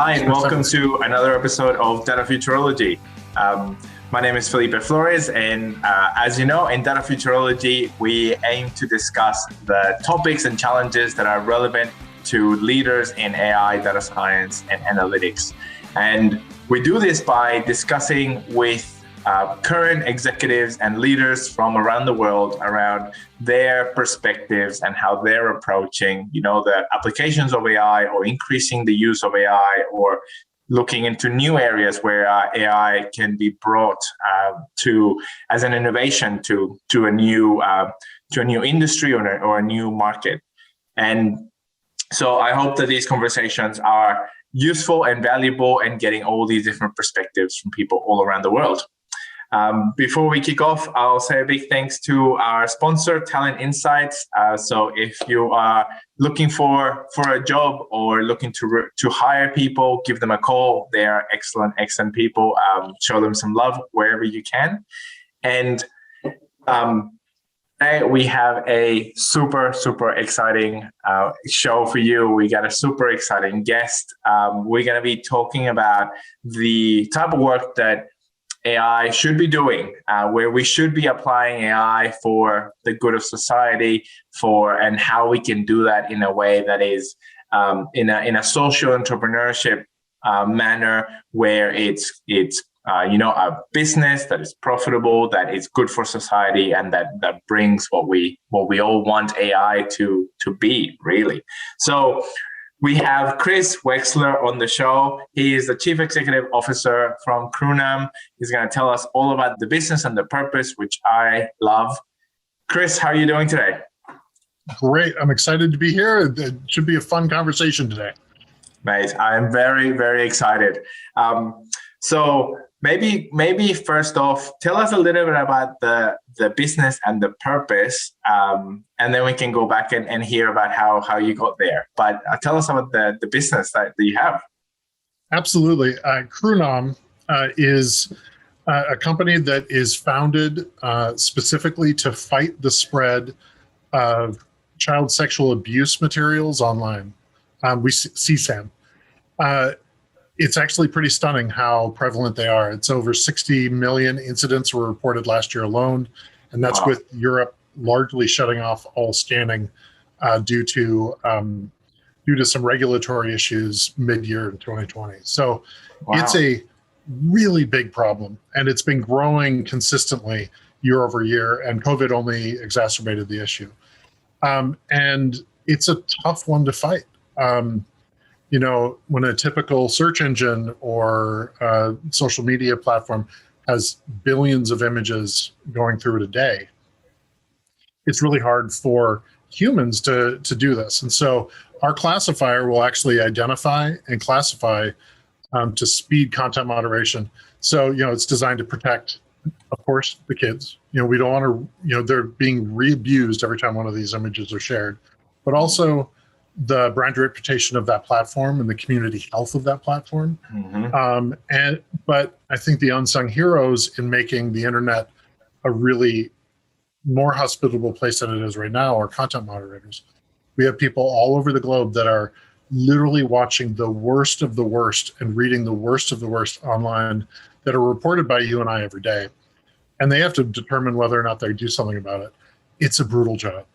Hi, and welcome to another episode of Data Futurology. My name is Felipe Flores, and as you know, in Data Futurology, we aim to discuss the topics and challenges that are relevant to leaders in AI, data science, and analytics. And we do this by discussing with current executives and leaders from around the world around their perspectives and how they're approaching, the applications of AI or increasing the use of AI or looking into new areas where AI can be brought as an innovation to a new industry or a new market. And so I hope that these conversations are useful and valuable and getting all these different perspectives from people all around the world. Before we kick off, I'll say a big thanks to our sponsor, Talent Insights. So if you are looking for a job or looking to hire people, give them a call. They are excellent people. Show them some love wherever you can. And today we have a super exciting show for you. We got a super exciting guest. We're going to be talking about the type of work that AI should be doing, where we should be applying AI for the good of society, and how we can do that in a way that is in a social entrepreneurship manner, where it's a business that is profitable, that is good for society, and that brings what we all want AI to be, really. So we have Chris Wexler on the show. He is the Chief Executive Officer from Krunam. He's going to tell us all about the business and the purpose, which I love. Chris, how are you doing today? Great. I'm excited to be here. It should be a fun conversation today. Mate, I'm very excited. So maybe first off, tell us a little bit about the business and the purpose, and then we can go back and hear about how you got there. But tell us about the business that you have. Absolutely. Krunam is a company that is founded specifically to fight the spread of child sexual abuse materials online. CSAM. It's actually pretty stunning how prevalent they are. It's over 60 million incidents were reported last year alone, and that's with Europe largely shutting off all scanning due to some regulatory issues mid-year in 2020. So It's a really big problem, and it's been growing consistently year over year, and COVID only exacerbated the issue. And it's a tough one to fight. When a typical search engine or social media platform has billions of images going through it a day, it's really hard for humans to do this. And so our classifier will actually identify and classify to speed content moderation. So, it's designed to protect, of course, the kids. We don't want to, they're being re-abused every time one of these images are shared, but also the brand reputation of that platform and the community health of that platform. Mm-hmm. But I think the unsung heroes in making the internet a really more hospitable place than it is right now are content moderators. We have people all over the globe that are literally watching the worst of the worst and reading the worst of the worst online that are reported by you and I every day. And they have to determine whether or not they do something about it. It's a brutal job.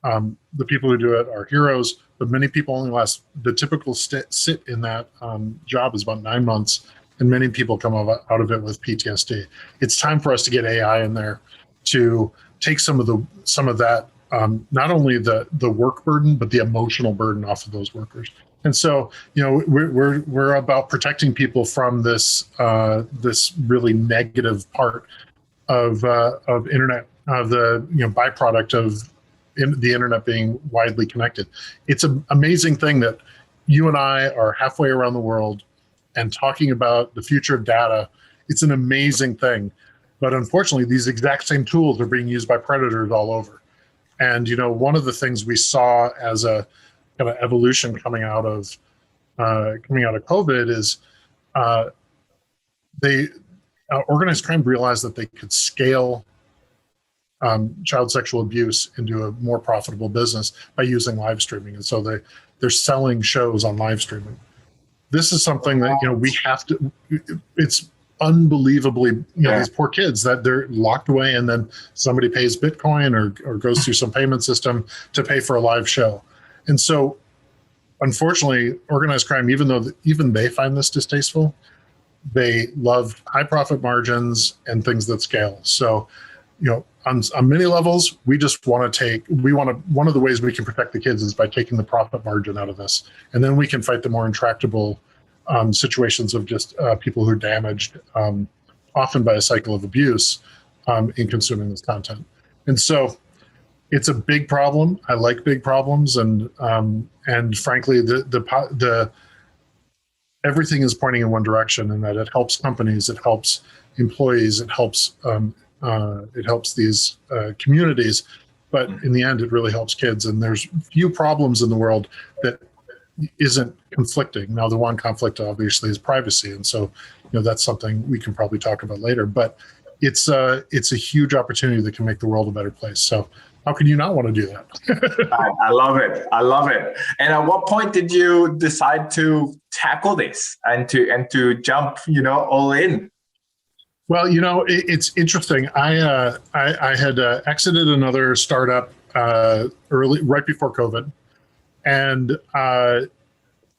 The people who do it are heroes, but many people only last, the typical sit in that job is about 9 months, and many people come out of it with PTSD. It's time for us to get AI in there to take some of that, not only the work burden, but the emotional burden off of those workers. And so, we're about protecting people from this really negative part of internet, the byproduct of the internet being widely connected. It's an amazing thing that you and I are halfway around the world and talking about the future of data. It's an amazing thing. But unfortunately, these exact same tools are being used by predators all over. And, one of the things we saw as a kind of evolution coming out of COVID is organized crime realized that they could scale child sexual abuse into a more profitable business by using live streaming. And so they're selling shows on live streaming. this is something that, we have to, it's unbelievably, these poor kids that they're locked away, and then somebody pays Bitcoin or goes through some payment system to pay for a live show. And so unfortunately, organized crime, even though even they find this distasteful, they love high profit margins and things that scale. So, on many levels, we just want to one of the ways we can protect the kids is by taking the profit margin out of this. And then we can fight the more intractable situations of just people who are damaged, often by a cycle of abuse, in consuming this content. And so it's a big problem. I like big problems. And frankly, the everything is pointing in one direction, and that it helps companies, it helps employees, it helps these communities, but in the end, it really helps kids. And there's few problems in the world that isn't conflicting. Now, the one conflict obviously is privacy, and so that's something we can probably talk about later. But it's a huge opportunity that can make the world a better place. So how can you not want to do that? I love it. I love it. And at what point did you decide to tackle this and to jump, all in? Well, it's interesting. I had exited another startup right before COVID, and I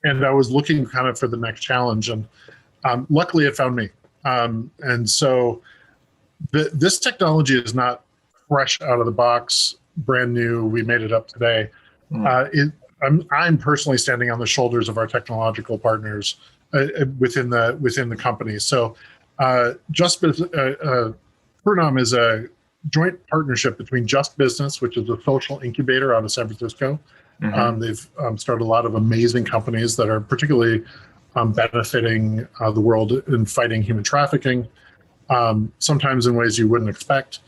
was looking kind of for the next challenge, and luckily it found me. And so this technology is not fresh out of the box, brand new. We made it up today. I'm personally standing on the shoulders of our technological partners within the company. So Krunam is a joint partnership between Just Business, which is a social incubator out of San Francisco. They've started a lot of amazing companies that are particularly benefiting the world in fighting human trafficking, sometimes in ways you wouldn't expect.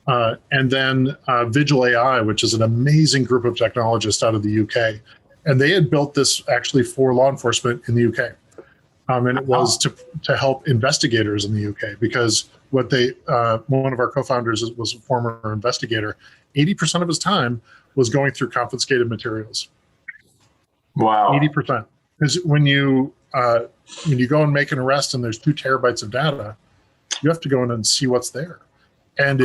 And then Vigil AI, which is an amazing group of technologists out of the UK. And they had built this actually for law enforcement in the UK. And it was to help investigators in the UK, because one of our co-founders was a former investigator. 80% of his time was going through confiscated materials. Wow. 80%. Because when you go and make an arrest and there's 2 terabytes of data, you have to go in and see what's there. And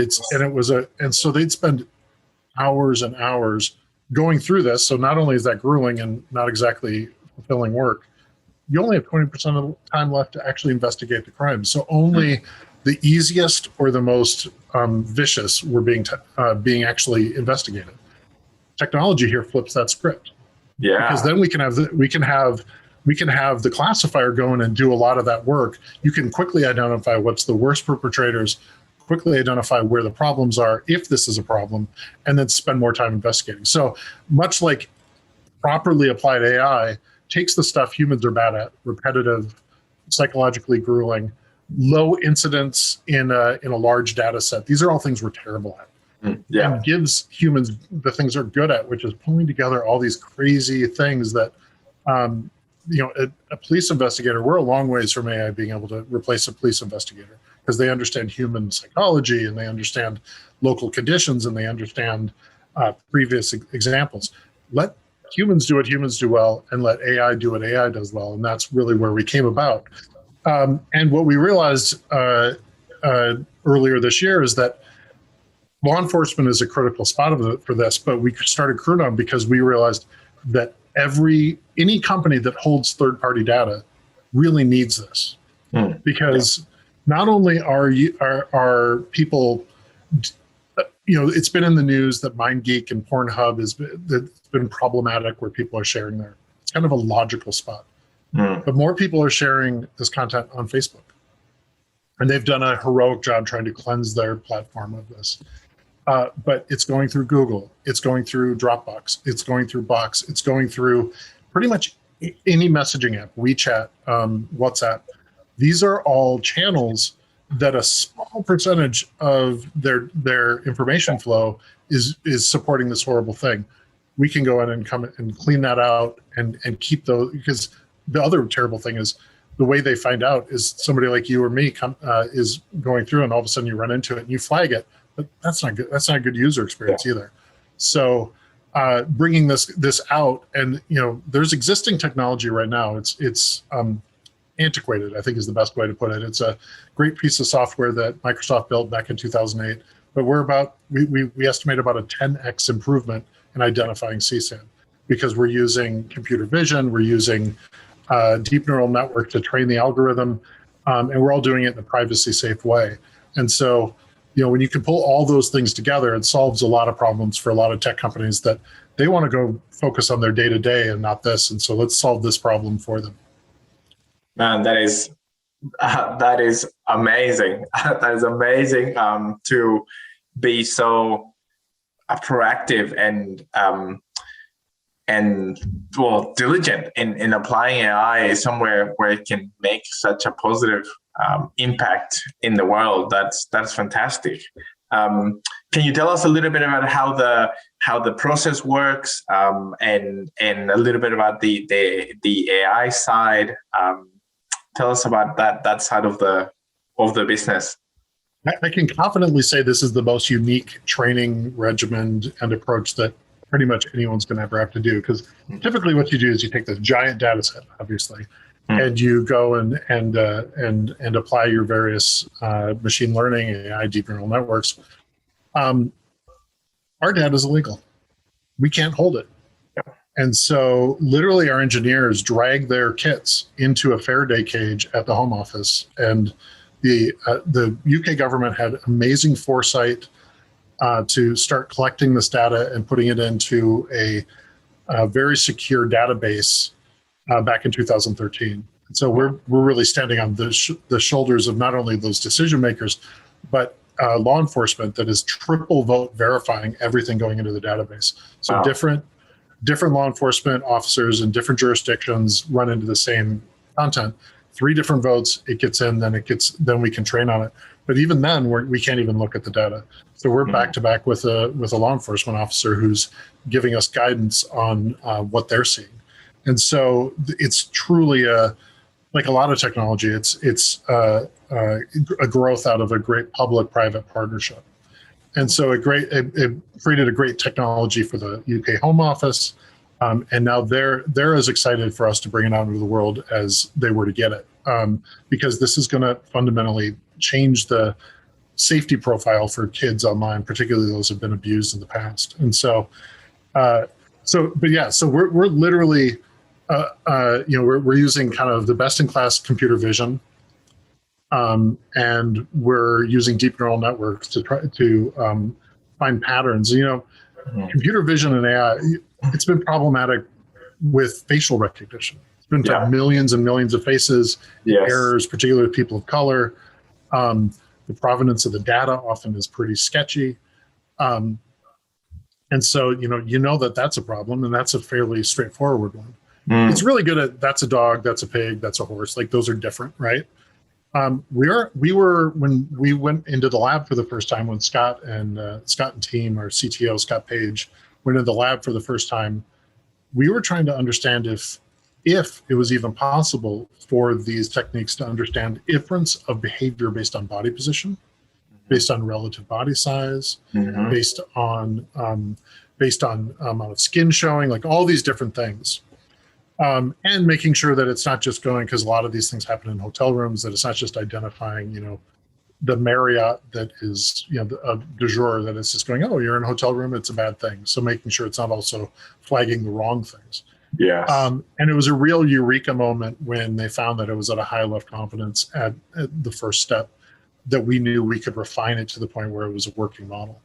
so they'd spend hours and hours going through this. So not only is that grueling and not exactly fulfilling work, you only have 20% of the time left to actually investigate the crime. So only the easiest or the most vicious were being actually investigated. Technology here flips that script. Yeah. Because then we can have the classifier go in and do a lot of that work. You can quickly identify what's the worst perpetrators, quickly identify where the problems are, if this is a problem, and then spend more time investigating. So much like properly applied AI takes the stuff humans are bad at, repetitive, psychologically grueling, low incidence in a large data set. These are all things we're terrible at. And gives humans the things they're good at, which is pulling together all these crazy things that, a police investigator, we're a long ways from AI being able to replace a police investigator, because they understand human psychology and they understand local conditions and they understand previous examples. Let humans do what humans do well, and let AI do what AI does well. And that's really where we came about. And what we realized earlier this year is that law enforcement is a critical spot for this, but we started Krunam because we realized that any company that holds third-party data really needs this, because not only are people, it's been in the news that MindGeek and Pornhub it's been problematic, where people are sharing there. It's kind of a logical spot, but more people are sharing this content on Facebook, and they've done a heroic job trying to cleanse their platform of this. But it's going through Google, it's going through Dropbox, it's going through Box, it's going through pretty much any messaging app, WeChat, WhatsApp. These are all channels that a small percentage of their information flow is supporting this horrible thing. We can go in and come and clean that out and keep those, because the other terrible thing is the way they find out is somebody like you or me is going through, and all of a sudden you run into it and you flag it. But that's not good. That's not a good user experience either. So bringing this out, and there's existing technology right now. It's antiquated, I think is the best way to put it. It's a great piece of software that Microsoft built back in 2008, but we estimate about a 10x improvement in identifying CSAM, because we're using computer vision, we're using deep neural network to train the algorithm, and we're all doing it in a privacy safe way. And so, when you can pull all those things together, it solves a lot of problems for a lot of tech companies that they want to go focus on their day-to-day and not this. And so let's solve this problem for them. Man, that is amazing. That is amazing to be so proactive and diligent in applying AI somewhere where it can make such a positive impact in the world. That's fantastic. Can you tell us a little bit about how the process works, and a little bit about the AI side? Tell us about that side of the business. I can confidently say this is the most unique training regimen and approach that pretty much anyone's going to ever have to do, because typically what you do is you take this giant data set, obviously, and you go and apply your various machine learning, AI, deep neural networks. Our data is illegal. We can't hold it. And so literally our engineers drag their kits into a Faraday cage at the Home Office. And the UK government had amazing foresight to start collecting this data and putting it into a very secure database back in 2013. And so we're really standing on the shoulders of not only those decision makers, but law enforcement that is triple vote verifying everything going into the database. So wow. Different law enforcement officers in different jurisdictions run into the same content. 3 different votes, it gets in, then we can train on it. But even then, we can't even look at the data. So we're back to back with a law enforcement officer who's giving us guidance on what they're seeing. And so it's truly like a lot of technology. It's a growth out of a great public-private partnership. And so it created a great technology for the UK Home Office, and now they're as excited for us to bring it out into the world as they were to get it, because this is going to fundamentally change the safety profile for kids online, particularly those who've been abused in the past. And so, so we're literally, we're using kind of the best-in-class computer vision. And we're using deep neural networks to try to find patterns. Computer vision and AI, it's been problematic with facial recognition. It's been millions and millions of faces, errors, particularly with people of color. The provenance of the data often is pretty sketchy. And so, that's a problem, and that's a fairly straightforward one. It's really good at, that's a dog, that's a pig, that's a horse. Like, those are different, right? We were when we went into the lab for the first time, when Scott and team, our CTO Scott Page, went into the lab for the first time, we were trying to understand if it was even possible for these techniques to understand inference of behavior based on body position, based on relative body size, based on amount of skin showing, like all these different things. And making sure that it's not just going, because a lot of these things happen in hotel rooms, that it's not just identifying, the Marriott that is, du jour, that it's just going, oh, you're in a hotel room, it's a bad thing. So making sure it's not also flagging the wrong things. Yeah. And it was a real eureka moment when they found that it was at a high enough confidence at the first step that we knew we could refine it to the point where it was a working model.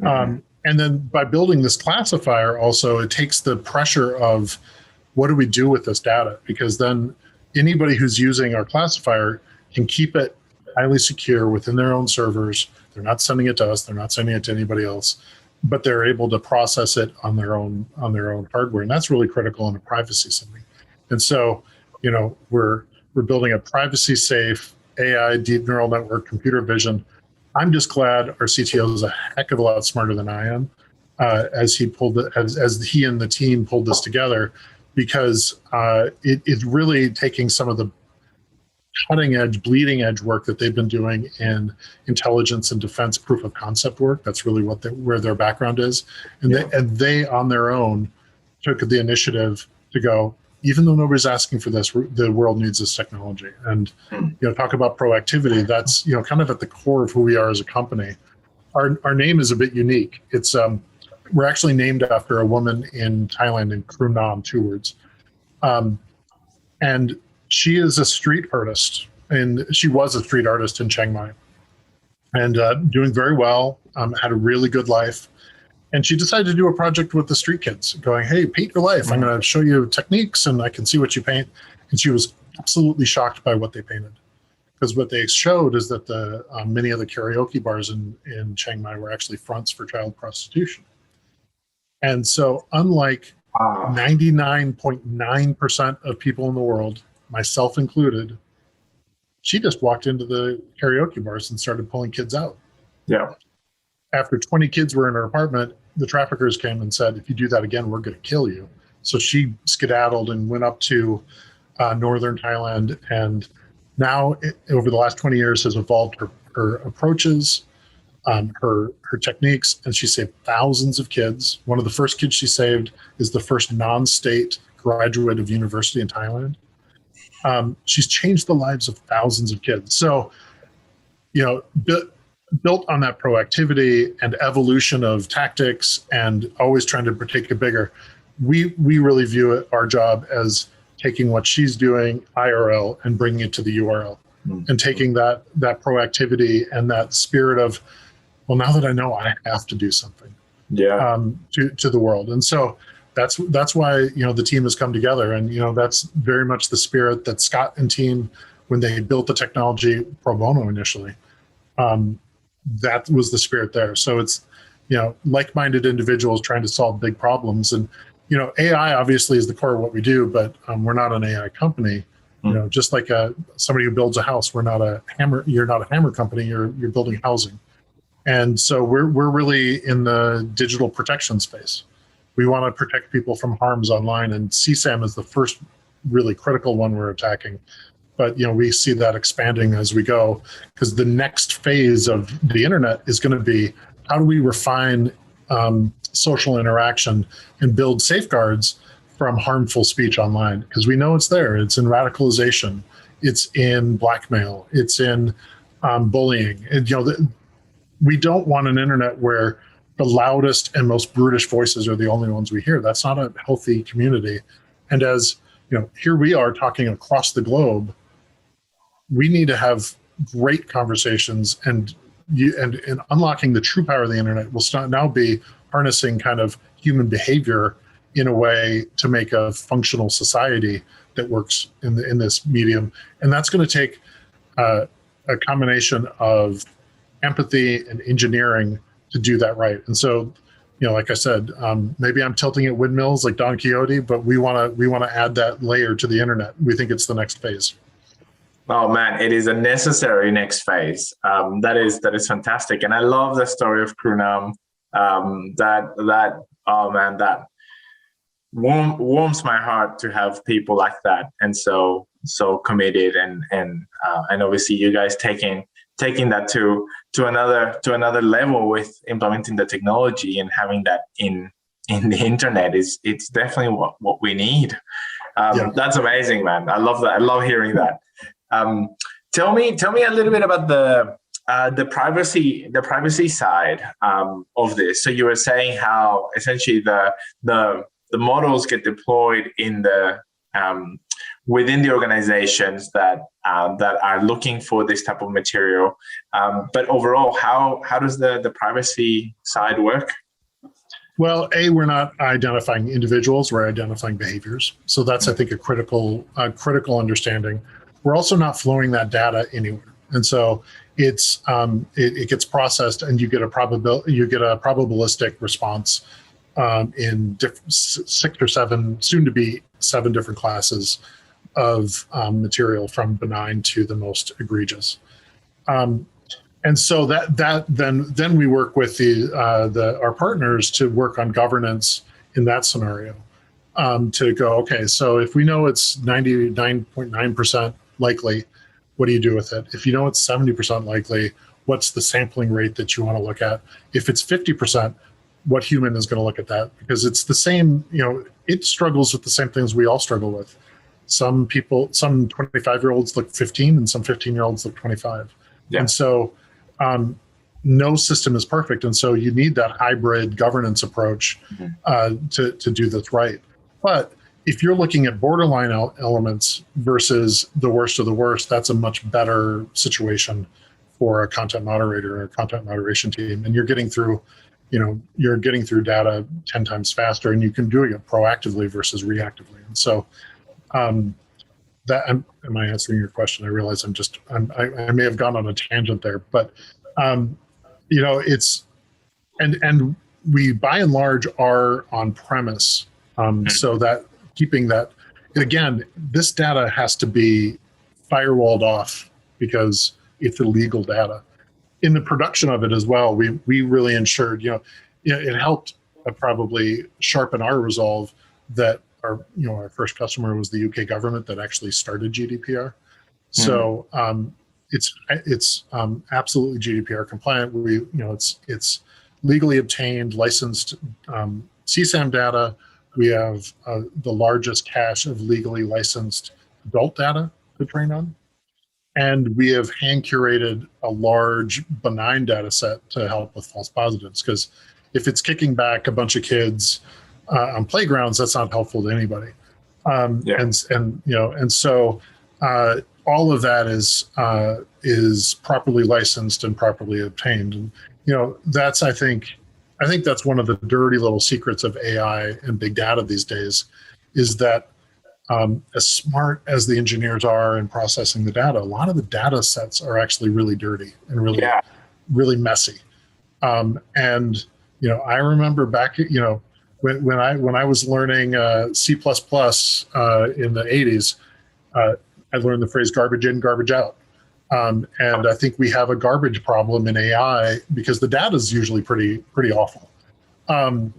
And then by building this classifier also, it takes the pressure of, what do we do with this data? Because then anybody who's using our classifier can keep it highly secure within their own servers. They're not sending it to us. They're not sending it to anybody else, but they're able to process it on their own hardware. And that's really critical in a privacy setting. And so, we're building a privacy safe AI, deep neural network, computer vision. I'm just glad our CTO is a heck of a lot smarter than I am, as he and the team pulled this together. Because it's really taking some of the cutting edge, bleeding edge work that they've been doing in intelligence and defense proof of concept work. That's really where their background is. And they on their own took the initiative to go, even though nobody's asking for this, the world needs this technology. And, talk about proactivity. That's, kind of at the core of who we are as a company. Our name is a bit unique. It's, we're actually named after a woman in Thailand, in Krunam, 2 words. And she is a street artist, and she was a street artist in Chiang Mai, and doing very well, had a really good life. And she decided to do a project with the street kids, going, hey, paint your life. I'm going to show you techniques, and I can see what you paint. And she was absolutely shocked by what they painted. Because what they showed is that the many of the karaoke bars in Chiang Mai were actually fronts for child prostitution. And so unlike 99.9% of people in the world, myself included, she just walked into the karaoke bars and started pulling kids out. Yeah. After 20 kids were in her apartment, the traffickers came and said, if you do that again, we're going to kill you. So she skedaddled and went up to northern Thailand, and now over the last 20 years has evolved her approaches, her techniques, and she saved thousands of kids. One of the first kids she saved is the first non-state graduate of university in Thailand. She's changed the lives of thousands of kids. So, built on that proactivity and evolution of tactics and always trying to take it bigger, we really view it, our job, as taking what she's doing IRL and bringing it to the URL, and taking that proactivity and that spirit of, well, now that I know, I have to do something to the world. And so that's why, the team has come together. And, that's very much the spirit that Scott and team, when they built the technology pro bono initially, that was the spirit there. So it's, like-minded individuals trying to solve big problems. And, AI obviously is the core of what we do, but we're not an AI company. Just like somebody who builds a house, you're not a hammer company, you're building housing. And so we're really in the digital protection space. We want to protect people from harms online, and CSAM is the first really critical one we're attacking. But we see that expanding as we go, because the next phase of the internet is going to be, how do we refine social interaction and build safeguards from harmful speech online? Because we know it's there. It's in radicalization, it's in blackmail, it's in bullying. And we don't want an internet where the loudest and most brutish voices are the only ones we hear. That's not a healthy community. And as here we are talking across the globe, we need to have great conversations, and unlocking the true power of the internet will now be harnessing kind of human behavior in a way to make a functional society that works in this medium. And that's going to take a combination of empathy and engineering to do that right. And so, like I said, maybe I'm tilting at windmills like Don Quixote, but we want to add that layer to the internet. We think it's the next phase. Oh man, it is a necessary next phase. That is fantastic, and I love the story of Krunam. That warms my heart to have people like that, and so committed, and obviously you guys taking that to another level with implementing the technology and having that in the internet it's definitely what we need. That's amazing, man. I love that. I love hearing that. Tell me a little bit about the privacy side of this. So you were saying how essentially the models get deployed in the within the organizations that are looking for this type of material. But overall, how does the privacy side work? Well, we're not identifying individuals; we're identifying behaviors. So that's, I think, a critical understanding. We're also not flowing that data anywhere, and so it's it gets processed, and you get a probabilistic response in 6 or 7, soon to be 7 different classes of material, from benign to the most egregious. And so that then we work with our partners to work on governance in that scenario, to go, okay, so if we know it's 99.9% likely what do you do with it? If you know it's 70% likely, what's the sampling rate that you want to look at? If it's 50%, what human is going to look at that? Because it's the same, it struggles with the same things we all struggle with. Some 25-year-olds look 15 and some 15-year-olds look 25. Yeah. And so no system is perfect. And so you need that hybrid governance approach to do this right. But if you're looking at borderline elements versus the worst of the worst, that's a much better situation for a content moderator or a content moderation team. And you're getting through data 10 times faster, and you can do it proactively versus reactively. And so am I answering your question? I realize I may have gone on a tangent there, but it's, and we by and large are on premise. So that keeping that, again, this data has to be firewalled off because it's illegal data. In the production of it as well, we really ensured, it helped probably sharpen our resolve that our first customer was the UK government that actually started GDPR. So it's absolutely GDPR compliant. It's legally obtained, licensed CSAM data. We have the largest cache of legally licensed adult data to train on. And we have hand curated a large benign data set to help with false positives. Because if it's kicking back a bunch of kids on playgrounds, that's not helpful to anybody. And so all of that is properly licensed and properly obtained. And that's I think that's one of the dirty little secrets of AI and big data these days, is that as smart as the engineers are in processing the data, a lot of the data sets are actually really dirty and really messy. And I remember back, when I was learning C++ in the 80s, I learned the phrase garbage in, garbage out. And I think we have a garbage problem in AI because the data is usually pretty awful. I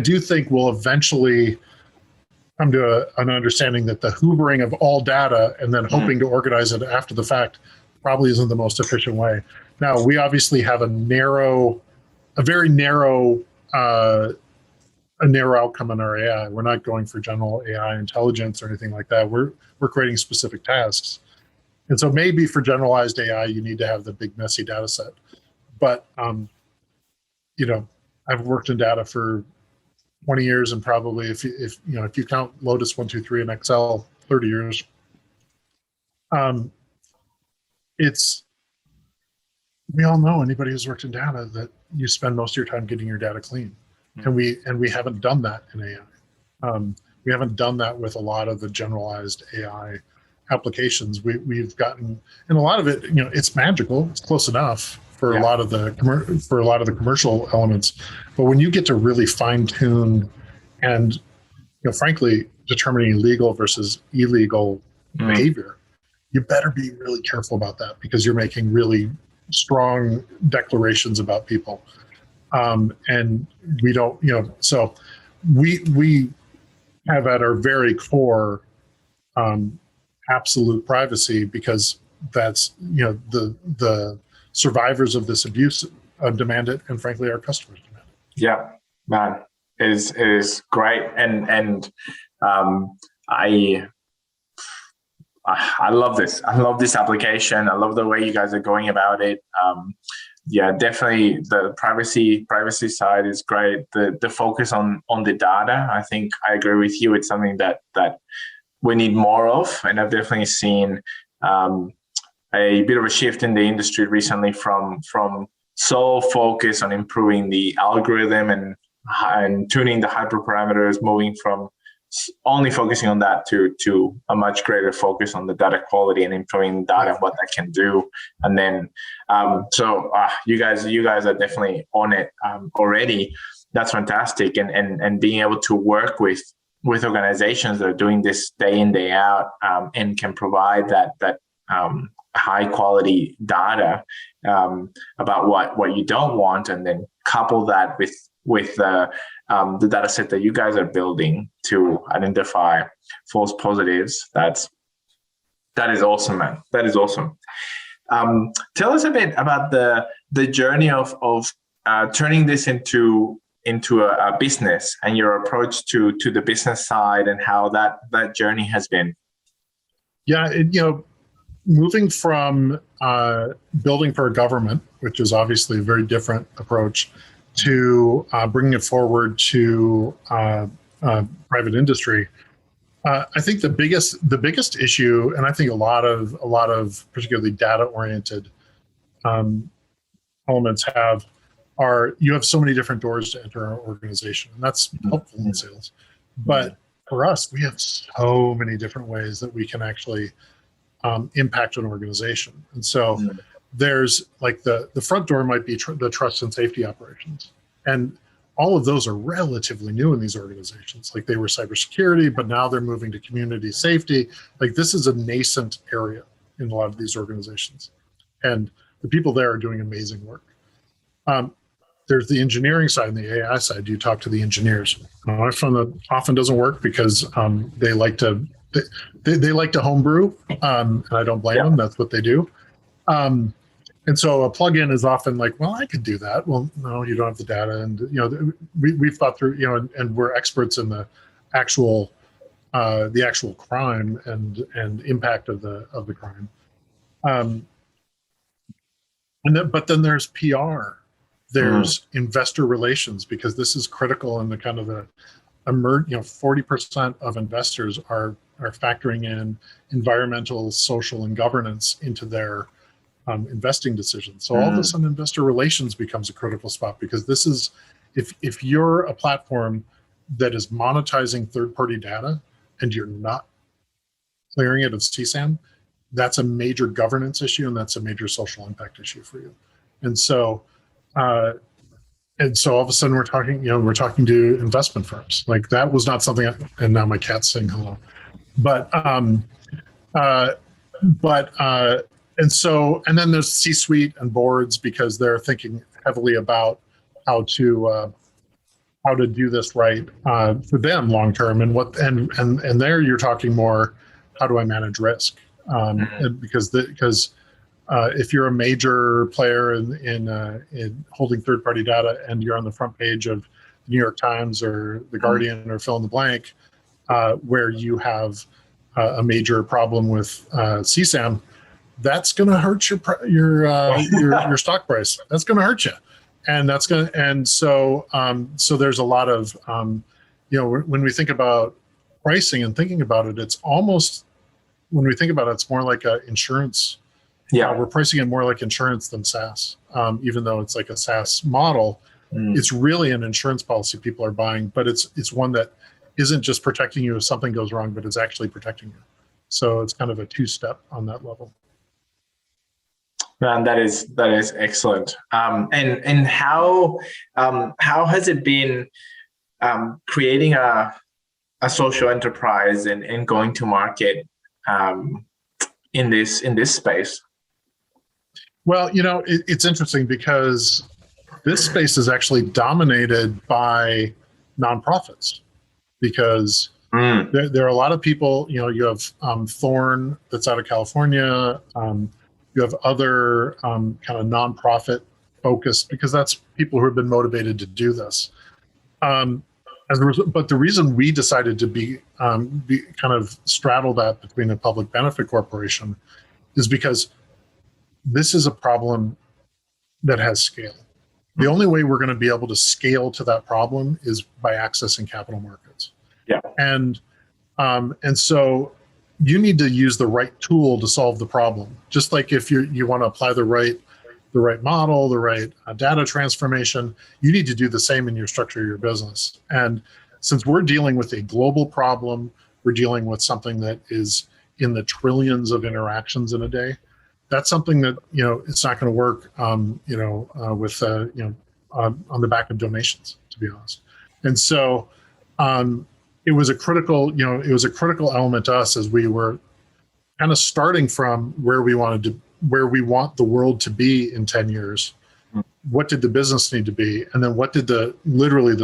do think we'll eventually come to an understanding that the hoovering of all data and then hoping to organize it after the fact probably isn't the most efficient way. Now, we obviously have a very narrow outcome in our AI. We're not going for general AI intelligence or anything like that. We're creating specific tasks. And so maybe for generalized AI, you need to have the big messy data set. But, I've worked in data for 20 years, and probably if you count Lotus 1, 2, 3 and Excel, 30 years. We all know, anybody who's worked in data, that you spend most of your time getting your data clean. And we haven't done that in AI. We haven't done that with a lot of the generalized AI applications. We've gotten, and a lot of it, it's magical. It's close enough for a lot of the commercial elements, but when you get to really fine tune and frankly determining legal versus illegal behavior, you better be really careful about that, because you're making really strong declarations about people. And we don't, so we have at our very core absolute privacy, because that's, the survivors of this abuse demand it, and frankly, our customers demand it. Yeah, man, it is great, and I love this. I love this application. I love the way you guys are going about it. Definitely the privacy side is great. The focus on the data, I think I agree with you. It's something that we need more of, and I've definitely seen a bit of a shift in the industry recently from sole focus on improving the algorithm and tuning the hyperparameters, moving from only focusing on that to a much greater focus on the data quality and improving data and what that can do. And then, you guys are definitely on it already. That's fantastic. And being able to work with organizations that are doing this day in, day out, and can provide that high quality data about what you don't want, and then couple that with the data set that you guys are building to identify false positives. That's That is awesome, man. That is awesome. Tell us a bit about the journey of turning this into a business and your approach to the business side and how that journey has been. Yeah, moving from building for a government, which is obviously a very different approach, to bringing it forward to private industry. I think the biggest issue, and I think a lot of particularly data-oriented elements are you have so many different doors to enter our organization, and that's helpful in sales. But for us, we have so many different ways that we can actually impact an organization. And so there's like the front door might be the trust and safety operations. And all of those are relatively new in these organizations. Like they were cybersecurity, but now they're moving to community safety. Like this is a nascent area in a lot of these organizations. And the people there are doing amazing work. There's the engineering side and the AI side. You talk to the engineers. I found that often doesn't work because they like to homebrew, and I don't blame them. That's what they do. And so a plugin is often like, well, I could do that. Well, no, you don't have the data, and we've thought through, and we're experts in the actual crime and impact of the crime. But then there's PR. There's investor relations, because this is critical in the kind of the 40% of investors are factoring in environmental, social, and governance into their investing decisions. So all of a sudden, investor relations becomes a critical spot, because this is, if you're a platform that is monetizing third-party data and you're not clearing it of CSAM, that's a major governance issue, and that's a major social impact issue for you. And so all of a sudden we're talking to investment firms. Like that was not something, and now my cat's saying hello. And then there's C-suite and boards, because they're thinking heavily about how to do this right for them long term, and there you're talking more, how do I manage risk? Because if you're a major player in holding third-party data and you're on the front page of the New York Times or the Guardian or fill in the blank, where you have a major problem with CSAM, that's going to hurt your stock price. That's going to hurt you, and so there's a lot of when we think about pricing and thinking about it, it's almost, when we think about it, it's more like a insurance. Yeah, we're pricing it more like insurance than SaaS, even though it's like a SaaS model. It's really an insurance policy people are buying, but it's one that isn't just protecting you if something goes wrong, but it's actually protecting you. So it's kind of a two-step on that level. Man, that is excellent. And how has it been creating a social enterprise and going to market in this space? Well, it's interesting, because this space is actually dominated by nonprofits, because there are a lot of people. You have Thorn that's out of California. You have other kind of nonprofit focused, because that's people who have been motivated to do this. But the reason we decided to be kind of straddle that between a public benefit corporation is because this is a problem that has scale. The only way we're going to be able to scale to that problem is by accessing capital markets. Yeah. And so you need to use the right tool to solve the problem. Just like if you want to apply the right model, the right data transformation, you need to do the same in your structure of your business. And since we're dealing with a global problem, we're dealing with something that is in the trillions of interactions in a day. That's something that it's not going to work on the back of donations, to be honest. And so it was a critical element to us as we were kind of starting from where we want the world to be in 10 years. What did the business need to be, and then what did the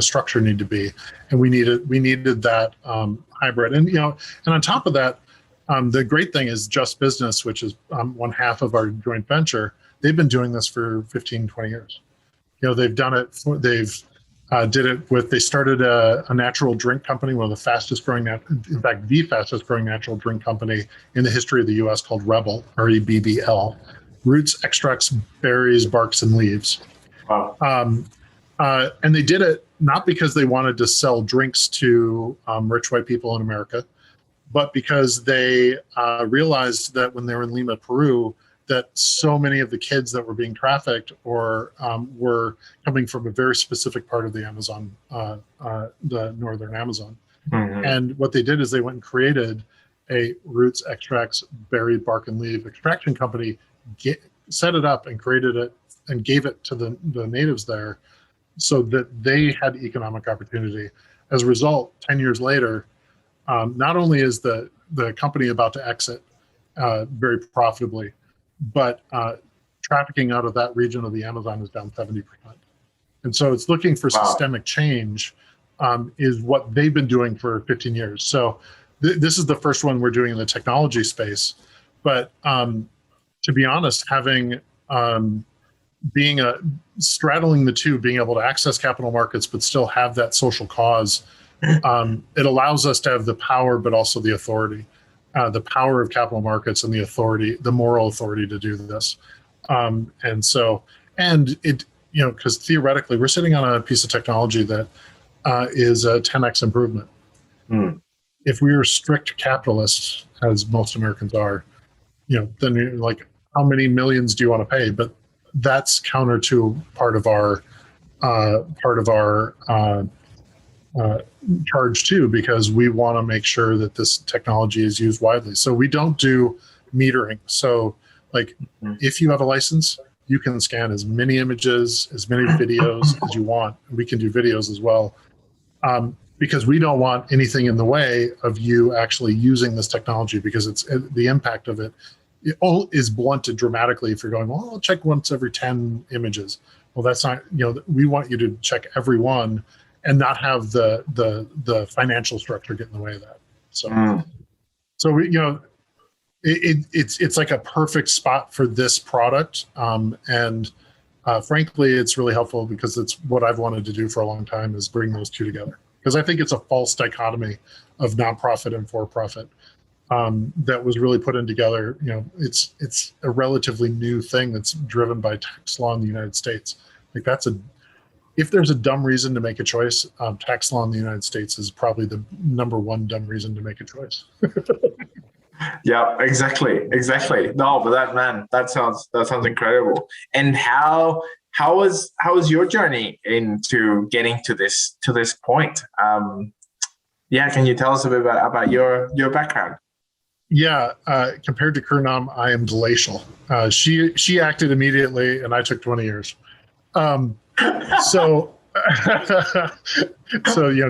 structure need to be? And we needed that hybrid. And and on top of that, The great thing is Just Business, which is one half of our joint venture. They've been doing this for 15, 20 years. They've done it. They started a natural drink company, one of the fastest growing, in fact, the fastest growing natural drink company in the history of the U.S. called Rebel, REBBL, roots, extracts, berries, barks, and leaves. Wow. And they did it not because they wanted to sell drinks to rich white people in America, but because they realized that when they were in Lima, Peru, that so many of the kids that were being trafficked or were coming from a very specific part of the Amazon, the northern Amazon. Mm-hmm. And what they did is they went and created a roots, extracts, berry, bark, and leaf extraction company, set it up and created it and gave it to the natives there so that they had economic opportunity. As a result, 10 years later, not only is the company about to exit very profitably, but trafficking out of that region of the Amazon is down 70%. And so it's looking for systemic change is what they've been doing for 15 years. So this is the first one we're doing in the technology space. But to be honest, having straddling the two, being able to access capital markets, but still have that social cause, it allows us to have the power, but also the authority. The power of capital markets and the authority, the moral authority to do this. Because theoretically, we're sitting on a piece of technology that is a 10x improvement. Mm. If we were strict capitalists, as most Americans are, then you're like, how many millions do you want to pay? But that's counter to part of our charge too, because we want to make sure that this technology is used widely. So we don't do metering. So if you have a license, you can scan as many images, as many videos as you want. We can do videos as well, because we don't want anything in the way of you actually using this technology, because it's the impact of it is blunted dramatically if you're going, well, I'll check once every 10 images. Well, that's not, we want you to check every one and not have the financial structure get in the way of that. So we, it's like a perfect spot for this product. Frankly, it's really helpful because it's what I've wanted to do for a long time, is bring those two together. Because I think it's a false dichotomy of nonprofit and for-profit that was really put in together. It's a relatively new thing that's driven by tax law in the United States. If there's a dumb reason to make a choice, tax law in the United States is probably the number one dumb reason to make a choice. Yeah, exactly. No, but that sounds incredible. And how was your journey into getting to this point? Can you tell us a bit about your background? Yeah, compared to Krunam, I am glacial. She acted immediately, and I took 20 years. So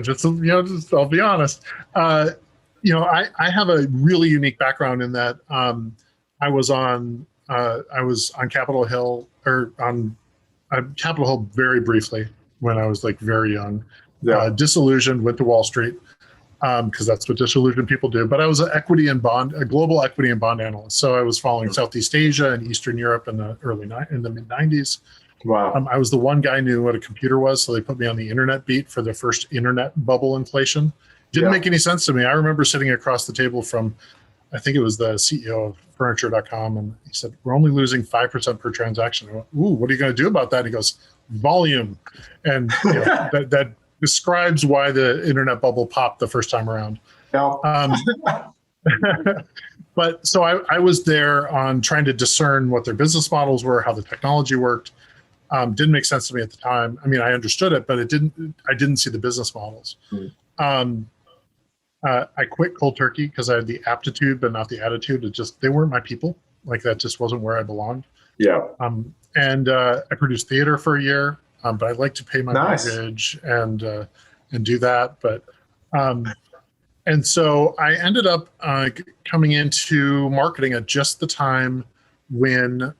just I'll be honest. I have a really unique background in that I was on Capitol Hill, or on Capitol Hill very briefly when I was very young. Yeah. Disillusioned, went to Wall Street because that's what disillusioned people do. But I was a global equity and bond analyst. So I was following Southeast Asia and Eastern Europe in the mid 90s. Wow. I was the one guy who knew what a computer was, so they put me on the internet beat for the first internet bubble inflation. Didn't make any sense to me. I remember sitting across the table from, I think it was the CEO of furniture.com, and he said, we're only losing 5% per transaction. I went, ooh, what are you going to do about that? He goes, volume. And that describes why the internet bubble popped the first time around. Yeah. But so I was there on trying to discern what their business models were, how the technology worked. Didn't make sense to me at the time. I mean, I understood it, but I didn't see the business models. Mm. I quit cold turkey because I had the aptitude, but not the attitude. They weren't my people. That just wasn't where I belonged. Yeah. And I produced theater for a year, but I'd like to pay my mortgage and do that. But and so I ended up coming into marketing at just the time when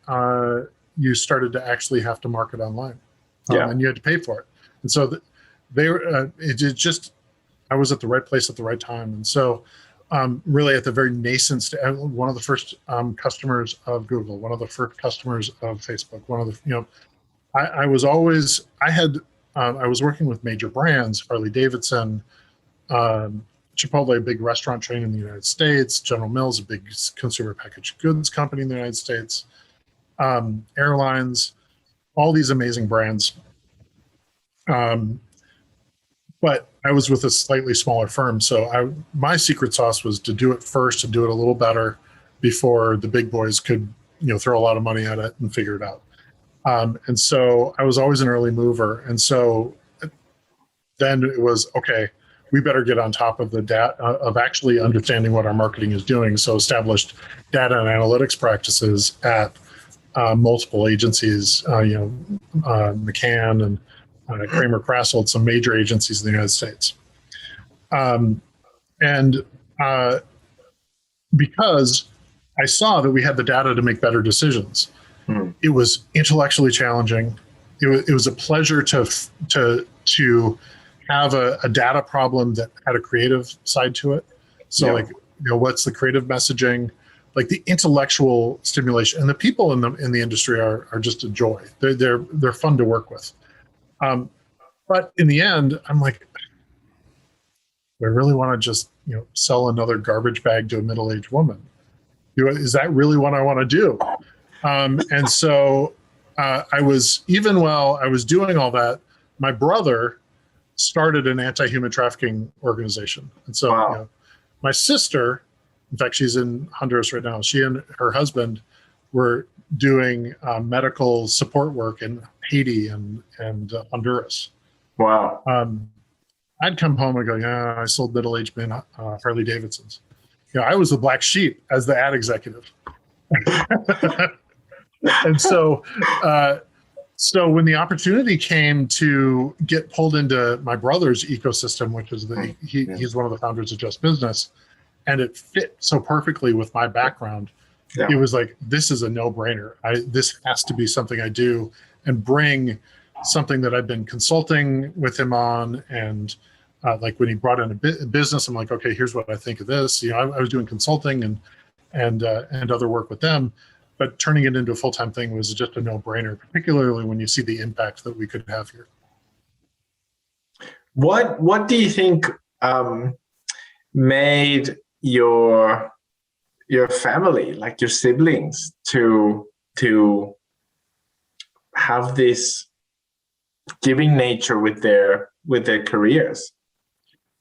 you started to actually have to market online, and you had to pay for it. And so I was at the right place at the right time. And so really at the very nascent stage, one of the first customers of Google, one of the first customers of Facebook, one of the, I was working with major brands, Harley Davidson, Chipotle, a big restaurant chain in the United States, General Mills, a big consumer packaged goods company in the United States, airlines, all these amazing brands. But I was with a slightly smaller firm, so my secret sauce was to do it first and do it a little better before the big boys could, throw a lot of money at it and figure it out. And so I was always an early mover. And so then it was, okay, we better get on top of the data of actually understanding what our marketing is doing. So established data and analytics practices at multiple agencies, McCann and Kramer Krasselt, some major agencies in the United States. Because I saw that we had the data to make better decisions. It was intellectually challenging. It was a pleasure to have a data problem that had a creative side to it. So what's the creative messaging? Like the intellectual stimulation, and the people in the industry are just a joy. They're fun to work with. But in the end, I'm like, do I really want to just sell another garbage bag to a middle-aged woman? Is that really what I want to do? And so while I was doing all that, my brother started an anti-human trafficking organization. And so my sister, in fact, she's in Honduras right now. She and her husband were doing medical support work in Haiti and Honduras. Wow. I'd come home and go, yeah, I sold middle-aged men Harley Davidsons. I was the black sheep as the ad executive. And so when the opportunity came to get pulled into my brother's ecosystem, which is he's one of the founders of Just Business, and it fit so perfectly with my background, it was like, this is a no-brainer. This has to be something I do and bring something that I've been consulting with him on. And like when he brought in a business, I'm like, okay, here's what I think of this. I was doing consulting and other work with them, but turning it into a full-time thing was just a no-brainer, particularly when you see the impact that we could have here. What do you think made your family, like your siblings, to have this giving nature with their careers?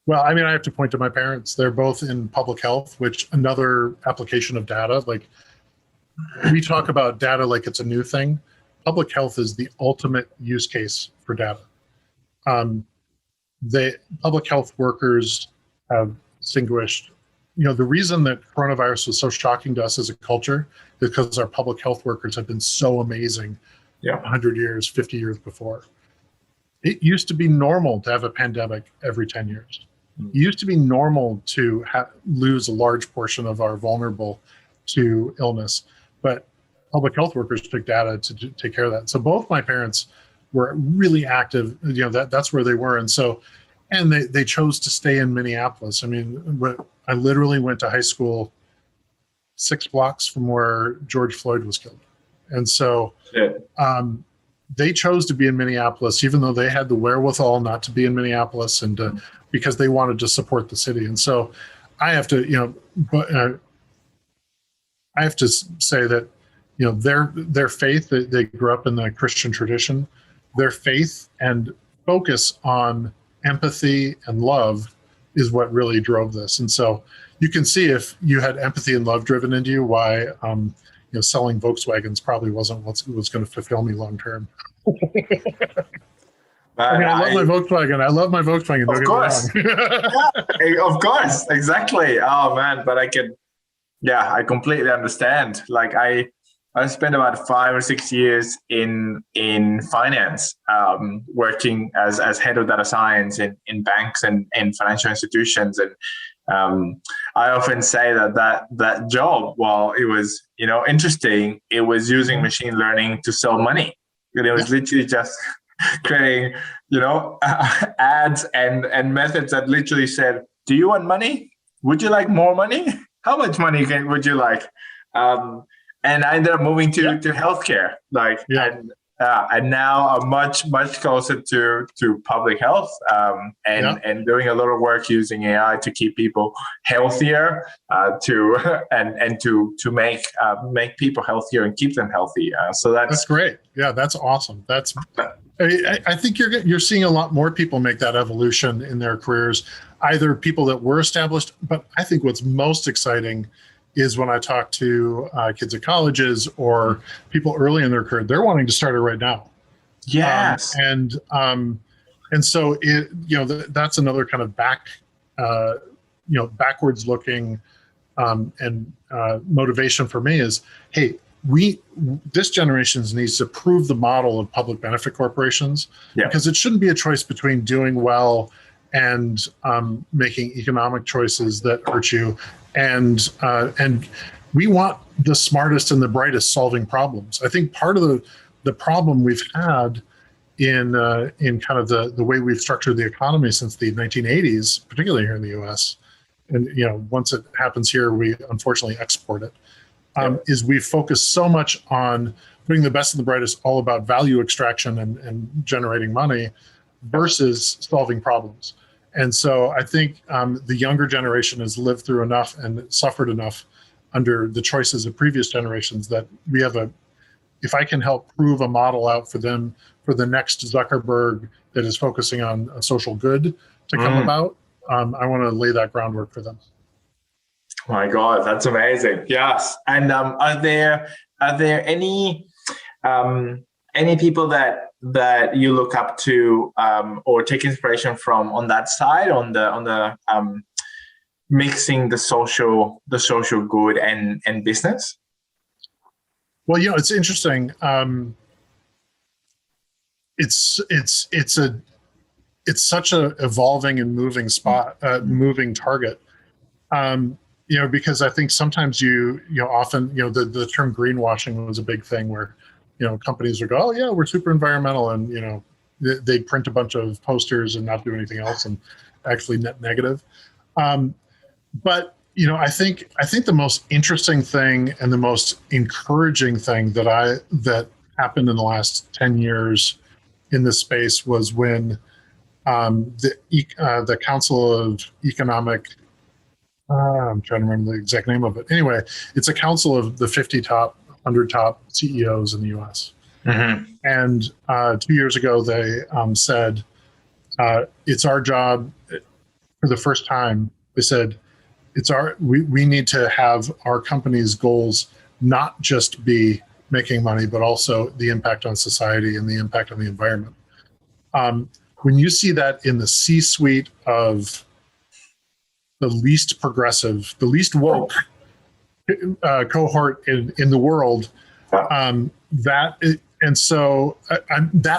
Well, I mean, I have to point to my parents. They're both in public health, which another application of data. Like, we talk about data like it's a new thing. Public health is the ultimate use case for data. The public health workers have distinguished, the reason that coronavirus was so shocking to us as a culture is because our public health workers have been so amazing 100 years, 50 years before. It used to be normal to have a pandemic every 10 years. It used to be normal to lose a large portion of our vulnerable to illness, but public health workers took data to take care of that. So both my parents were really active. That's where they were, and they chose to stay in Minneapolis. I mean, I literally went to high school 6 blocks from where George Floyd was killed, and so they chose to be in Minneapolis, even though they had the wherewithal not to be in Minneapolis, and because they wanted to support the city. And so I have to, I have to say that, their faith, they grew up in the Christian tradition, their faith and focus on empathy and love is what really drove this. And so you can see, if you had empathy and love driven into you, why selling Volkswagens probably wasn't what was going to fulfill me long term. I love my Volkswagen. Of course. Of course, exactly. Oh man, but I completely understand. Like I spent about 5 or 6 years in finance, working as head of data science in banks and in financial institutions. And I often say that job, while it was interesting, it was using machine learning to sell money. It was literally just creating ads and methods that literally said, "Do you want money? would you like more money? How much money would you like? And I ended up moving to healthcare, and now I'm much closer to public health, and doing a lot of work using AI to keep people healthier, to make people healthier and keep them healthy. So that's great. Yeah, that's awesome. I think you're seeing a lot more people make that evolution in their careers, either people that were established, but I think what's most exciting is when I talk to kids at colleges or people early in their career, they're wanting to start it right now. Yes. And so that's another kind of backwards looking and motivation for me is, hey, this generation needs to prove the model of public benefit corporations, because it shouldn't be a choice between doing well and making economic choices that hurt you. And we want the smartest and the brightest solving problems. I think part of the problem we've had in kind of the way we've structured the economy since the 1980s, particularly here in the US, and once it happens here, we unfortunately export it, is we focus so much on putting the best and the brightest all about value extraction and generating money versus solving problems. And so I think the younger generation has lived through enough and suffered enough under the choices of previous generations that we have if I can help prove a model out for them for the next Zuckerberg that is focusing on a social good to come about, I want to lay that groundwork for them. My God, that's amazing. Yes. And are there any people that you look up to or take inspiration from on that side, on the mixing the social good and business? Well, it's interesting. It's such a evolving and moving moving target. Because I think sometimes often the term greenwashing was a big thing where companies would go, oh yeah, we're super environmental, and they'd print a bunch of posters and not do anything else and actually net negative. But I think the most interesting thing and the most encouraging thing that happened in the last 10 years in this space was when the Council of Economic, I'm trying to remember the exact name of it. Anyway, it's a council of the 100 top CEOs in the US. Mm-hmm. And 2 years ago, they said, it's our job, for the first time, they said, we need to have our company's goals not just be making money, but also the impact on society and the impact on the environment. When you see that in the C-suite of the least progressive, the least woke cohort in the world, that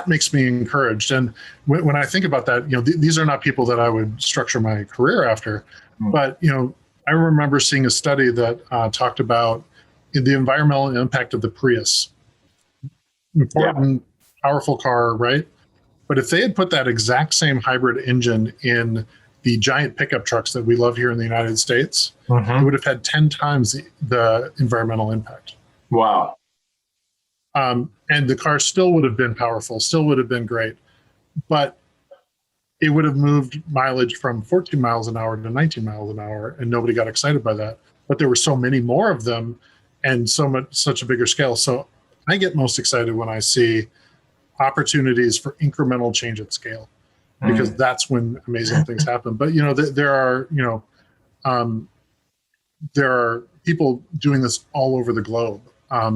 makes me encouraged. And when I think about that, these are not people that I would structure my career after, but I remember seeing a study that talked about the environmental impact of the Prius. Important, powerful car, right? But if they had put that exact same hybrid engine in the giant pickup trucks that we love here in the United States, it would have had 10 times the environmental impact. Wow. And the car still would have been powerful, still would have been great, but it would have moved mileage from 14 miles an hour to 19 miles an hour, and nobody got excited by that. But there were so many more of them and such a bigger scale. So I get most excited when I see opportunities for incremental change at scale, because that's when amazing things happen. But there are people doing this all over the globe. I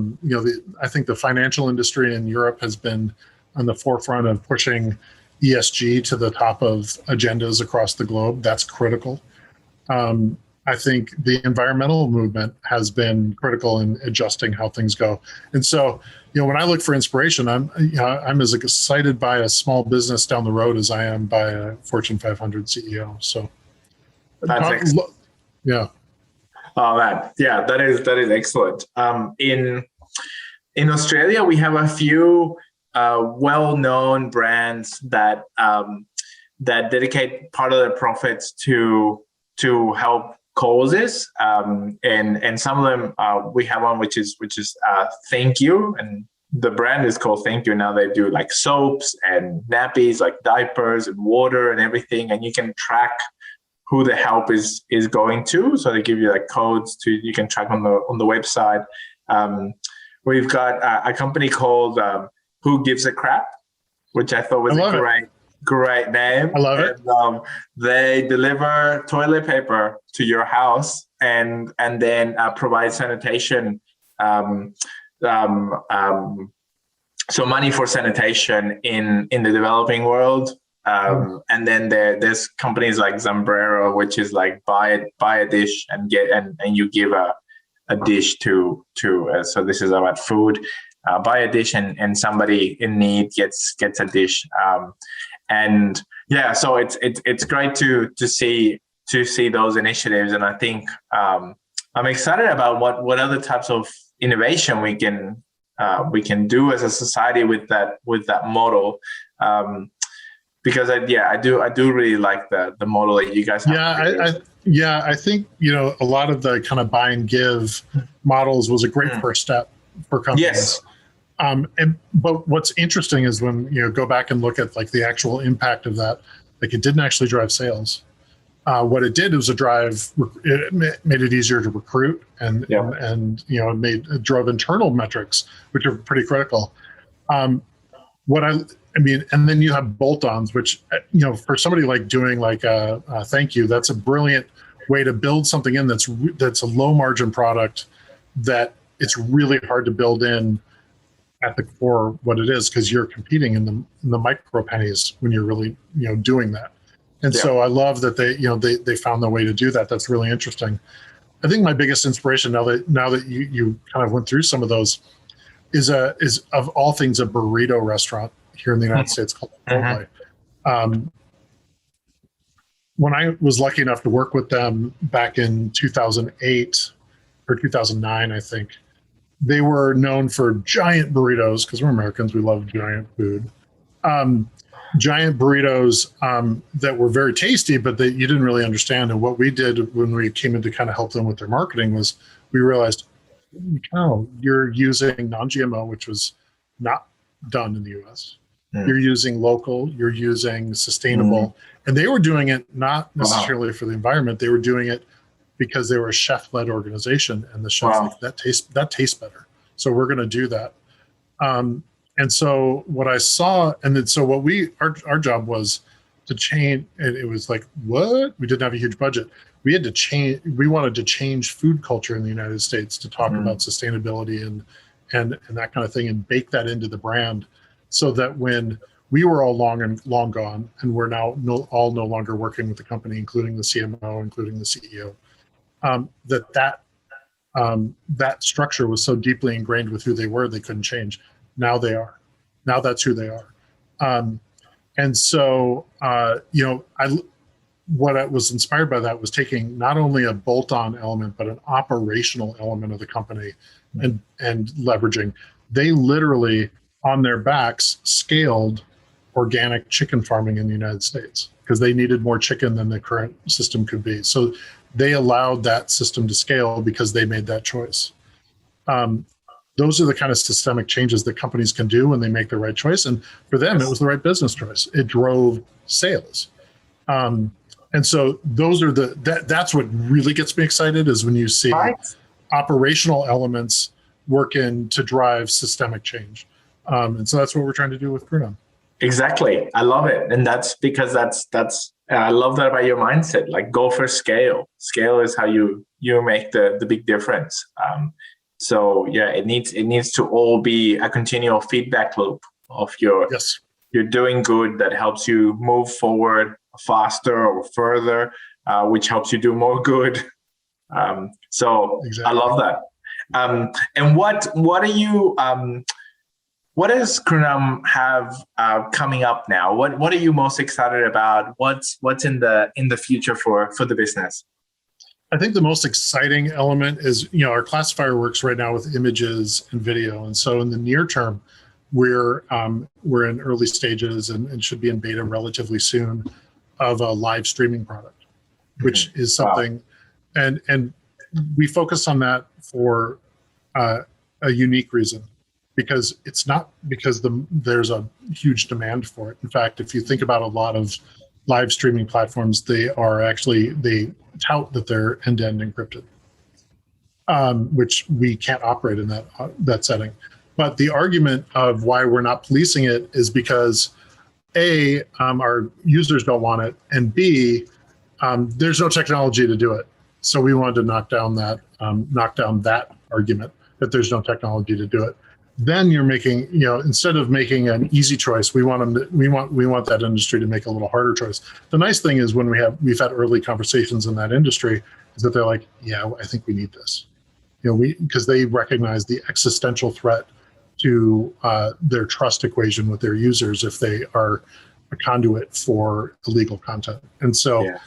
think the financial industry in Europe has been on the forefront of pushing ESG to the top of agendas across the globe. That's critical. I think the environmental movement has been critical in adjusting how things go. And so, when I look for inspiration, I'm as excited by a small business down the road as I am by a Fortune 500 CEO. So, yeah. Oh man, yeah, that is excellent. In Australia, we have a few well-known brands that dedicate part of their profits to help causes, and some of them we have one which is thank you, and the brand is called Thank You. Now they do like soaps and nappies, like diapers and water and everything, and you can track who the help is going to. So they give you like codes you can track on the website. We've got a company called Who Gives a Crap, which I thought was a great name. I love it. They deliver toilet paper to your house and then provide sanitation. So money for sanitation in the developing world. And then there's companies like Zambrero, which is like buy a dish and you give a dish to so this is about food. Buy a dish and somebody in need gets a dish. And yeah, so it's great to see those initiatives, and I think I'm excited about what other types of innovation we can do as a society with that model. Because I do really like the model that you guys have. I think a lot of the kind of buy and give models was a great first step for companies. Yes. But what's interesting is when go back and look at like the actual impact of that, like it didn't actually drive sales. What it did was it made it easier to recruit and it drove internal metrics, which are pretty critical. And then you have bolt-ons, which for somebody like doing like a thank you, that's a brilliant way to build something in that's a low margin product that it's really hard to build in at the core what it is, because you're competing in the micro pennies when you're really doing that. And so I love that they found the way to do that. That's really interesting. I think my biggest inspiration now that you kind of went through some of those is of all things a burrito restaurant here in the United States called Chipotle. When I was lucky enough to work with them back in 2008 or 2009, I think, they were known for giant burritos, because we're Americans, we love giant food. Giant burritos that were very tasty, but that you didn't really understand. And what we did when we came in to kind of help them with their marketing was we realized, you're using non-GMO, which was not done in the US. You're using local, you're using sustainable. And they were doing it not necessarily for the environment. They were doing it because they were a chef-led organization, and the chef's like, that tastes better. So we're going to do that. And so what I saw, and then so what our job was to change, and it was like, what? We didn't have a huge budget. We had to change. We wanted to change food culture in the United States to talk about sustainability and that kind of thing, and bake that into the brand, so that when we were all long gone, and we're now no longer working with the company, including the CMO, including the CEO, that structure was so deeply ingrained with who they were, they couldn't change. Now they are. Now that's who they are. And so, what I was inspired by that was taking not only a bolt-on element, but an operational element of the company and leveraging. They literally, on their backs, scaled organic chicken farming in the United States because they needed more chicken than the current system could be. So they allowed that system to scale because they made that choice. Those are the kind of systemic changes that companies can do when they make the right choice. And for them, it was the right business choice. It drove sales. And so those are that's what really gets me excited, is when you see operational elements working to drive systemic change. And so that's what we're trying to do with Krunam. Exactly. I love it. And that's because I love that about your mindset. Like, go for scale. Scale is how you make the big difference. So yeah, it needs to all be a continual feedback loop of you're doing good, that helps you move forward faster or further, which helps you do more good. So exactly. I love that. And what are you? What does Krunam have coming up now? What are you most excited about? What's in the future for the business? I think the most exciting element is, our classifier works right now with images and video. And so in the near term, we're in early stages and should be in beta relatively soon of a live streaming product, which is something, and we focus on that for a unique reason, because it's not because there's a huge demand for it. In fact, if you think about a lot of live streaming platforms, they tout that they're end-to-end encrypted, which we can't operate in that setting. But the argument of why we're not policing it is because A, our users don't want it, and B, there's no technology to do it. So we wanted to knock down that argument that there's no technology to do it. Then you're making, instead of making an easy choice, we want that industry to make a little harder choice. The nice thing is when we've had early conversations in that industry, is that they're like, yeah, I think we need this, because they recognize the existential threat to their trust equation with their users if they are a conduit for illegal content. And so, yeah.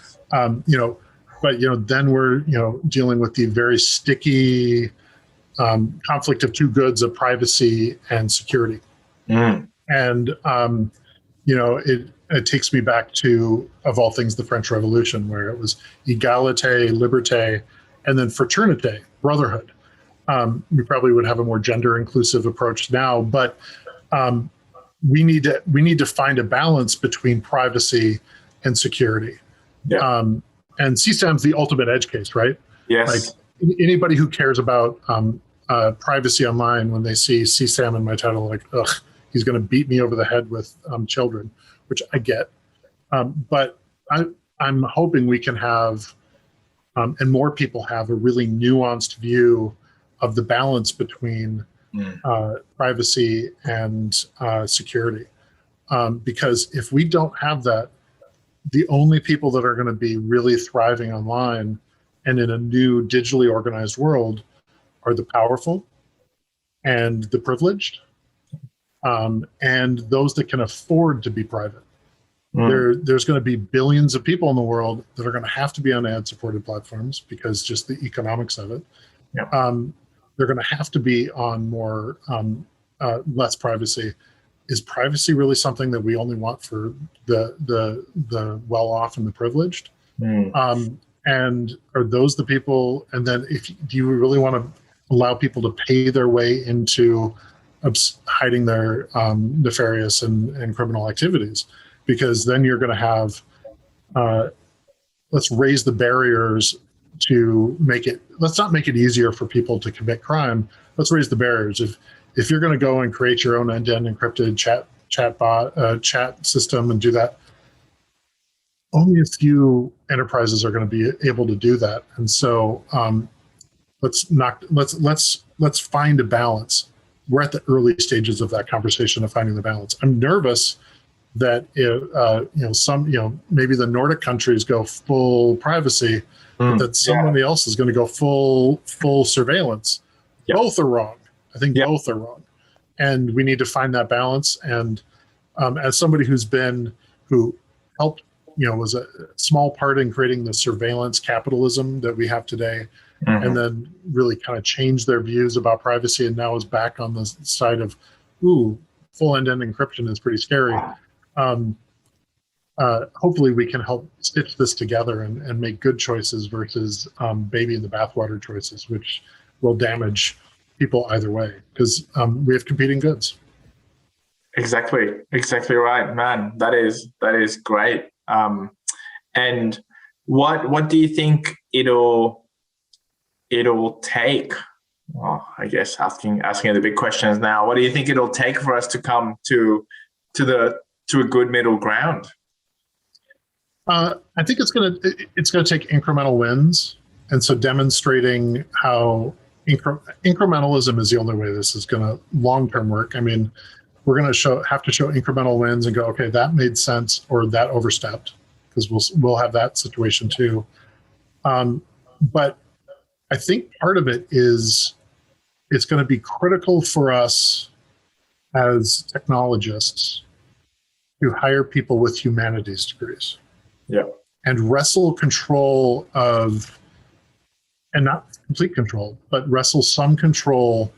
Then we're dealing with the very sticky conflict of two goods of privacy and security. And it takes me back to, of all things, the French Revolution, where it was égalité, liberté, and then fraternité, brotherhood. We probably would have a more gender inclusive approach now, but we need to find a balance between privacy and security. Yeah. And CSAM's the ultimate edge case, right? Yes. Like anybody who cares about privacy online, when they see CSAM in my title, like, ugh, he's going to beat me over the head with children, which I get. But I'm hoping we can have, and more people have, a really nuanced view of the balance between privacy and security. Because if we don't have that, the only people that are going to be really thriving online and in a new digitally organized world are the powerful and the privileged, and those that can afford to be private. There's going to be billions of people in the world that are going to have to be on ad-supported platforms because just the economics of it. Yeah. They're going to have to be on more less privacy. Is privacy really something that we only want for the well-off and the privileged? And are those the people? And then, do you really want to allow people to pay their way into hiding their nefarious and criminal activities? Because then you're going to have, let's raise the barriers to make it. Let's not make it easier for people to commit crime. Let's raise the barriers. If you're going to go and create your own end-to-end encrypted chat system and do that, only a few enterprises are going to be able to do that. And so let's find a balance. We're at the early stages of that conversation of finding the balance. I'm nervous that maybe the Nordic countries go full privacy, but that somebody else is going to go full surveillance. Yep. Both are wrong. I think both are wrong, and we need to find that balance. And as somebody who helped, was a small part in creating the surveillance capitalism that we have today, and then really kind of changed their views about privacy, and now is back on the side of, full end-to-end encryption is pretty scary. Hopefully we can help stitch this together and make good choices versus baby in the bathwater choices, which will damage people either way, because we have competing goods. Exactly right, man. That is great. And what do you think it'll take? Well, I guess asking the big questions now. What do you think it'll take for us to come to a good middle ground? I think it's gonna take incremental wins, and so demonstrating how incrementalism is the only way this is going to long-term work. I mean, we're going to have to show incremental wins and go, okay, that made sense, or that overstepped, because we'll have that situation too. But I think part of it is it's going to be critical for us as technologists to hire people with humanities degrees. Yeah. And wrestle control of, and not complete control, but wrestle some control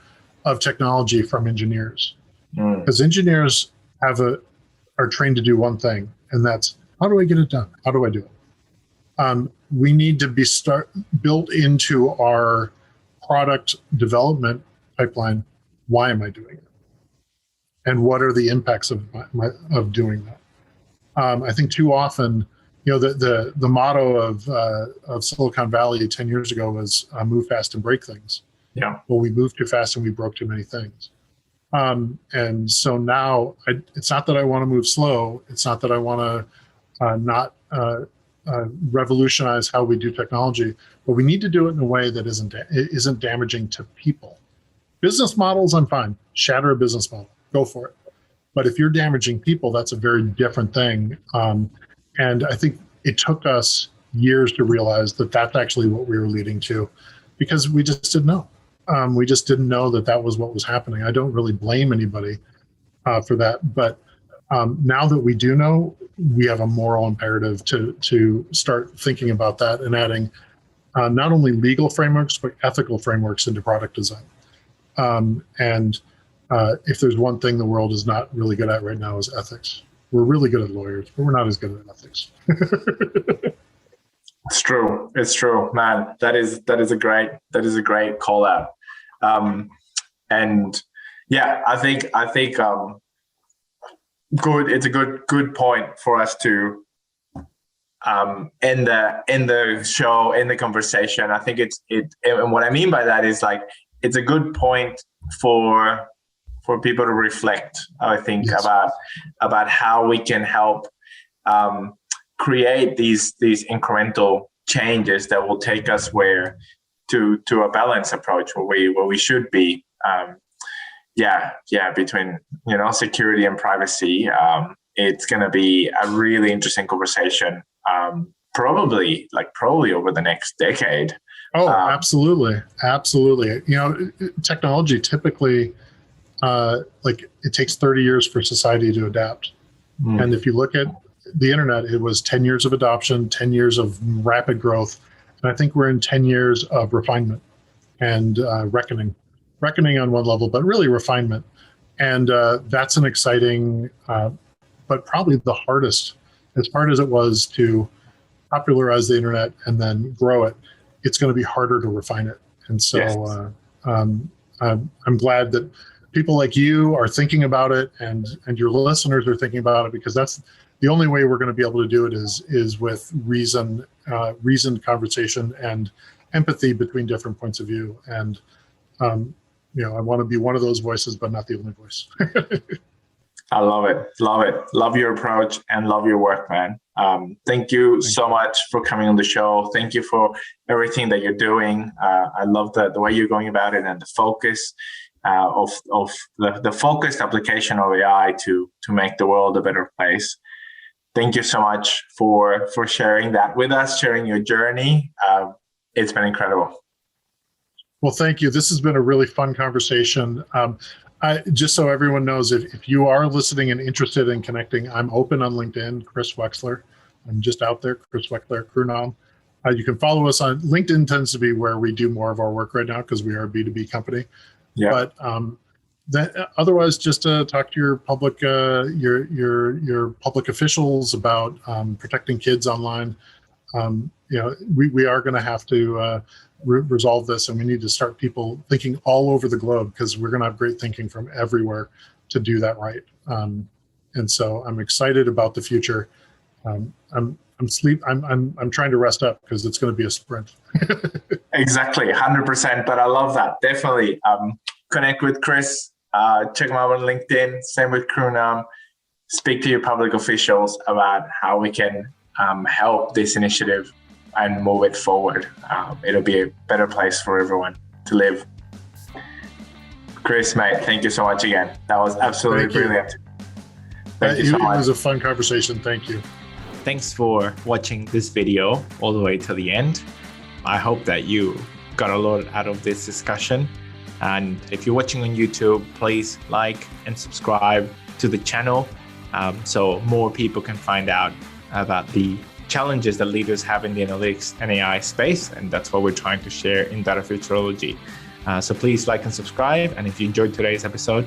of technology from engineers. Because engineers are trained to do one thing, and that's, how do I get it done? How do I do it? We need to built into our product development pipeline, why am I doing it? And what are the impacts of doing that? I think too often, the motto of Silicon Valley 10 years ago was move fast and break things. Yeah. Well, we moved too fast and we broke too many things. And so now it's not that I want to move slow. It's not that I want to not revolutionize how we do technology, but we need to do it in a way that isn't damaging to people. Business models, I'm fine. Shatter a business model. Go for it. But if you're damaging people, that's a very different thing. And I think it took us years to realize that that's actually what we were leading to, because we just didn't know. We just didn't know that was what was happening. I don't really blame anybody for that. But now that we do know, we have a moral imperative to start thinking about that and adding not only legal frameworks, but ethical frameworks into product design. If there's one thing the world is not really good at right now is ethics. We're really good at lawyers, but we're not as good at ethics. It's true. It's true, man. That is a great call out. And yeah, I think good. It's a good point for us to end the show, in the conversation. I think and what I mean by that is, like, it's a good point for people to reflect, I think, yes, about how we can help create these incremental changes that will take us to a balanced approach where we should be. Between security and privacy. It's going to be a really interesting conversation. Probably over the next decade. Oh, absolutely. Technology typically, it takes 30 years for society to adapt. And if you look at the internet, it was 10 years of adoption, 10 years of rapid growth. And I think we're in 10 years of refinement and reckoning on one level, but really refinement. And that's an exciting, but probably the hardest, as hard as it was to popularize the internet and then grow it, it's going to be harder to refine it. And so yes, I'm glad that people like you are thinking about it, and your listeners are thinking about it, because that's the only way we're going to be able to do it is with reasoned conversation and empathy between different points of view. And I want to be one of those voices, but not the only voice. I love it. Love your approach and love your work, man. Thank you so much for coming on the show. Thank you for everything that you're doing. I love the way you're going about it, and the focus of the focused application of AI to make the world a better place. Thank you so much for sharing that with us, sharing your journey. It's been incredible. Well, thank you. This has been a really fun conversation. Just so everyone knows, if you are listening and interested in connecting, I'm open on LinkedIn, Chris Wexler. I'm just out there, Chris Wexler, Krunam. You can follow us on LinkedIn. Tends to be where we do more of our work right now, because we are a B2B company. Yeah. But otherwise, just talk to your public public officials about protecting kids online. We are going to have to resolve this, and we need to start people thinking all over the globe, because we're going to have great thinking from everywhere to do that right. And so I'm excited about the future. I'm trying to rest up, because it's going to be a sprint. Exactly, 100%. But I love that. Definitely connect with Chris. Check him out on LinkedIn. Same with Krunam. Speak to your public officials about how we can help this initiative and move it forward. It'll be a better place for everyone to live. Chris, mate, thank you so much again. That was absolutely brilliant. Thank you so much. It was a fun conversation. Thank you. Thanks for watching this video all the way to the end. I hope that you got a lot out of this discussion. And if you're watching on YouTube, please like and subscribe to the channel so more people can find out about the challenges that leaders have in the analytics and AI space. And that's what we're trying to share in Data Futurology. So please like and subscribe. And if you enjoyed today's episode,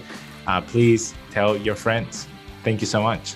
please tell your friends. Thank you so much.